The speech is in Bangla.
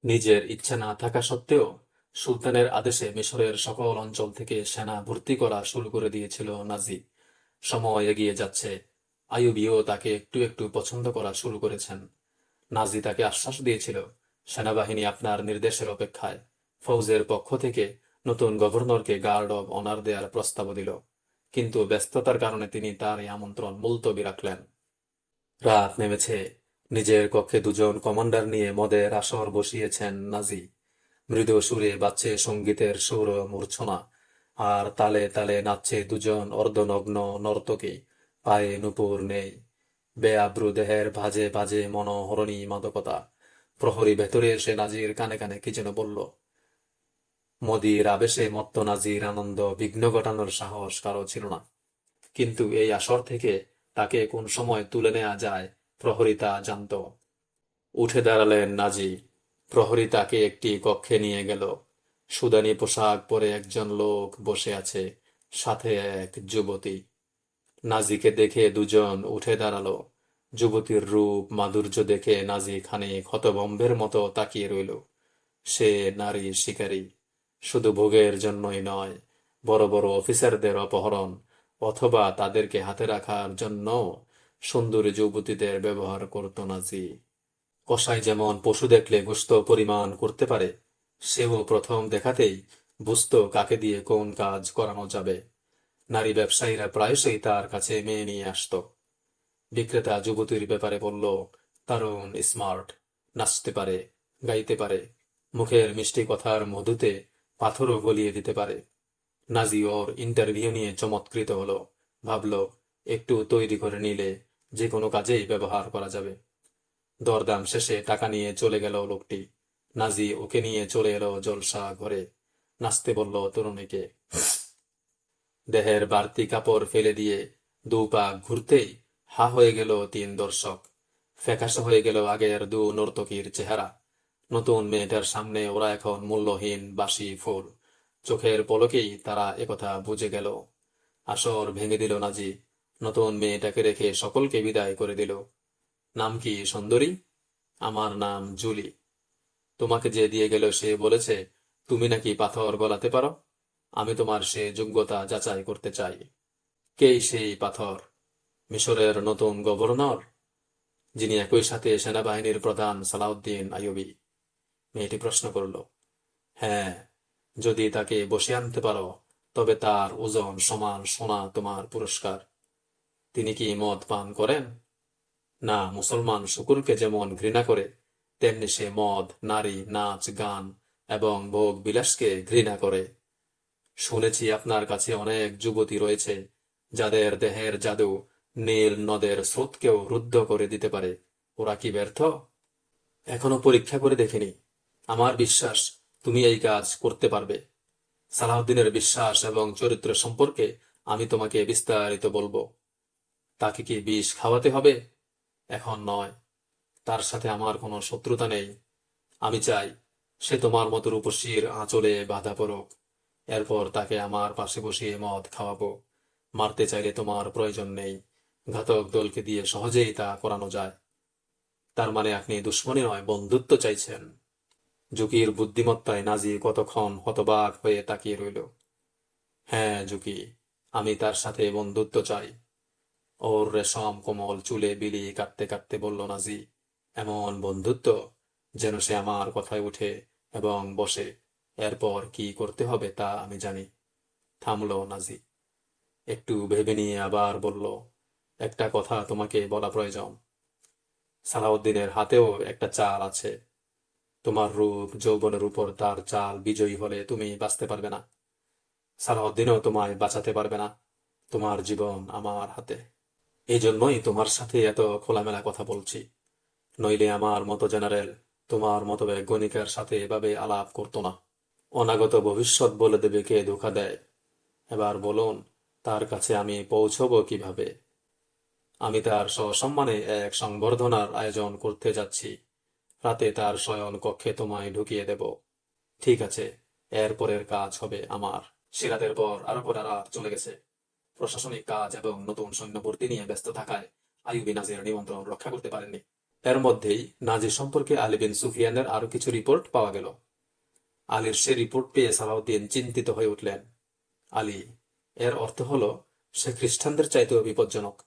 নিজের ইচ্ছা না থাকা সত্ত্বেও সুলতানের আদেশে মিশরের সকল অঞ্চল থেকে সেনা ভর্তি করা শুরু করে দিয়েছিল নাজি। সময় এগিয়ে যাচ্ছে, আইয়ুবীও তাকে একটু একটু পছন্দ করা শুরু করেছেন। নাজি তাকে আশ্বাস দিয়েছিল, সেনাবাহিনী আপনার নির্দেশের অপেক্ষায়। ফৌজের পক্ষ থেকে নতুন গভর্নরকে গার্ড অব অনার দেওয়ার প্রস্তাবও দিল, কিন্তু ব্যস্ততার কারণে তিনি তার এই আমন্ত্রণ মুলতবি রাখলেন। রাত নেমেছে। নিজের কক্ষে দুজন কমান্ডার নিয়ে মদের আসর বসিয়েছেন নাজি। মৃদু সুরে বাজছে সঙ্গীতের সুর মূর্ছনা, আর তালে তালে নাচছে দুজন অর্ধনগ্ন নর্তকী। পায়ে নূপুর নেই, বেআব্রু দেহের ভাঁজে ভাঁজে মনোহরণী মাদকতা। প্রহরী ভেতরে এসে নাজির কানে কানে কি যেন বলল। মদির আবেশে মত্ত নাজির আনন্দ বিঘ্ন ঘটানোর সাহস কারো ছিল না। কিন্তু এই আসর থেকে তাকে কোন সময় তুলে নেওয়া যায়, প্রহরী তা জানত। উঠে দাঁড়ালেন নাজি। প্রহরী তাকে একটি কক্ষে নিয়ে গেল। সুদানি পোশাক পরে একজন লোক বসে আছে, সাথে এক যুবতী। নাজিকে দেখে দুজন উঠে দাঁড়ালো। যুবতীর রূপ মাধুর্য দেখে নাজি খানিক হতভম্বের মতো তাকিয়ে রইল। সে নারী শিকারী, শুধু ভোগের জন্যই নয়, বড় বড় অফিসারদের অপহরণ অথবা তাদেরকে হাতে রাখার জন্য সুন্দরী যুবতীদের ব্যবহার করত নাজি। কসাই যেমন পশু দেখলে গোশত পরিমাণ করতে পারে, সেও প্রথম দেখাতেই বুঝতো কাকে দিয়ে কোন কাজ করানো যাবে। নারী ব্যবসায়ীরা প্রায়শই তার কাছে মেয়ে নিয়ে আসতো। বিক্রেতা যুবতীর ব্যাপারে বলল, দারুণ স্মার্ট, নাচতে পারে, গাইতে পারে, মুখের মিষ্টি কথার মধুতে পাথরও গলিয়ে দিতে পারে। নাজি ওর ইন্টারভিউ নিয়ে চমৎকৃত হলো। ভাবল, একটু তৈরি করে নিলে যে কোনো কাজেই ব্যবহার করা যাবে। দরদাম শেষে টাকা নিয়ে চলে গেল লোকটি। নাজি ওকে নিয়ে চলে এলো জলসা ঘরে। নাচতে বলল তরুণীকে। দেহের বাড়তি কাপড় ফেলে দিয়ে দু পা ঘুরতেই হা হয়ে গেল তিন দর্শক। ফ্যাকাশে হয়ে গেল আগের দু নর্তকীর চেহারা। নতুন মেয়েটার সামনে ওরা এখন মূল্যহীন বাসি ফুল। চোখের পলকেই তারা একথা বুঝে গেল। আসর ভেঙে দিল নাজি। নতুন মেয়েটাকে রেখে সকলকে বিদায় করে দিল। নাম কি সুন্দরী? আমার নাম জুলি। তোমাকে যে দিয়ে গেল সে বলেছে তুমি নাকি পাথর গলাতে পারো। আমি তোমার সে যোগ্যতা যাচাই করতে চাই। কেই সেই পাথর? মিশরের নতুন গভর্নর, যিনি একই সাথে সেনাবাহিনীর প্রধান সালাউদ্দিন আইয়ুবী? মেয়েটি প্রশ্ন করল। হ্যাঁ, যদি তাকে বসে আনতে পারো, তবে তার ওজন সমান সোনা তোমার পুরস্কার। তিনি কি মদ পান করেন? না, মুসলমান শুকুরকে যেমন ঘৃণা করে, তেমনি সে মদ, নারী, নাচ, গান এবং ভোগ বিলাসকে ঘৃণা করে। শুনেছি আপনার কাছে অনেক যুবতী রয়েছে যাদের দেহের জাদু নীল নদের স্রোতকেও রুদ্ধ করে দিতে পারে। ওরা কি ব্যর্থ? এখনো পরীক্ষা করে দেখিনি। আমার বিশ্বাস তুমি এই কাজ করতে পারবে। সালাউদ্দিনের বিশ্বাস এবং চরিত্র সম্পর্কে আমি তোমাকে বিস্তারিত বলবো। তাকে কি বিষ খাওয়াতে হবে? এখন নয়। তার সাথে আমার কোনো শত্রুতা নেই। আমি চাই সে তোমার মতো রূপসীর আঁচলে বাঁধা পড়ুক। এরপর তাকে আমার পাশে বসিয়ে মদ খাওয়াবো। মারতে চাইলে তোমার প্রয়োজন নেই। ঘাতক দলকে দিয়ে সহজেই তা করানো যায়। তার মানে আপনি দুশ্মনী নয়, বন্ধুত্ব চাইছেন? জুকির বুদ্ধিমত্তায় নাজি কতক্ষণ হতবাক হয়ে তাকিয়ে রইল। হ্যাঁ জুকি, আমি তার সাথে বন্ধুত্ব চাই। ওর রেশম কোমল চুলে বিলি কাটতে কাটতে বলল নাজি। এমন বন্ধুত্ব যেন সে আমার কথায় উঠে এবং বসে। এরপর কি করতে হবে তা আমি জানি। থামলো নাজি। একটু ভেবে নিয়ে আবার বলল, একটা কথা তোমাকে বলা প্রয়োজন। সালাউদ্দিনের হাতেও একটা চাল আছে। তোমার রূপ যৌবনের উপর তার চাল বিজয়ী হলে তুমি বাঁচতে পারবে না। সালাউদ্দিনও তোমায় বাঁচাতে পারবে না। তোমার জীবন আমার হাতে। এই জন্যই তোমার সাথে এত খোলামেলা কথা বলছি। নইলে আমার মতো জেনারেল তোমার মতো বৈজ্ঞানিকের সাথে এভাবে আলাপ করতো না। অনাগত ভবিষ্যৎ বলে দেবে কে ধোঁকা দেয়। এবার বলুন, তার কাছে আমি পৌঁছবো কিভাবে? আমি তার সসম্মানে এক সংবর্ধনার আয়োজন করতে যাচ্ছি। রাতে তার শয়ন কক্ষে তোমায় ঢুকিয়ে দেব। ঠিক আছে, এর পরের কাজ হবে আমার। সে রাতের পর আরো কটা রাত চলে গেছে। প্রশাসনিক কাজ এবং নতুন সৈন্য ভর্তি নিয়ে ব্যস্ত থাকায় আইয়ুবী নাজির নিমন্ত্রণ রক্ষা করতে পারেননি। এর মধ্যেই নাজি সম্পর্কে আলী বিন সুফিয়ানের আরো কিছু রিপোর্ট পাওয়া গেল। আলীর সে রিপোর্ট পেয়ে সালাউদ্দিন চিন্তিত হয়ে উঠলেন। আলী, এর অর্থ হলো সে খ্রিস্টানদের চাইতেও বিপজ্জনক।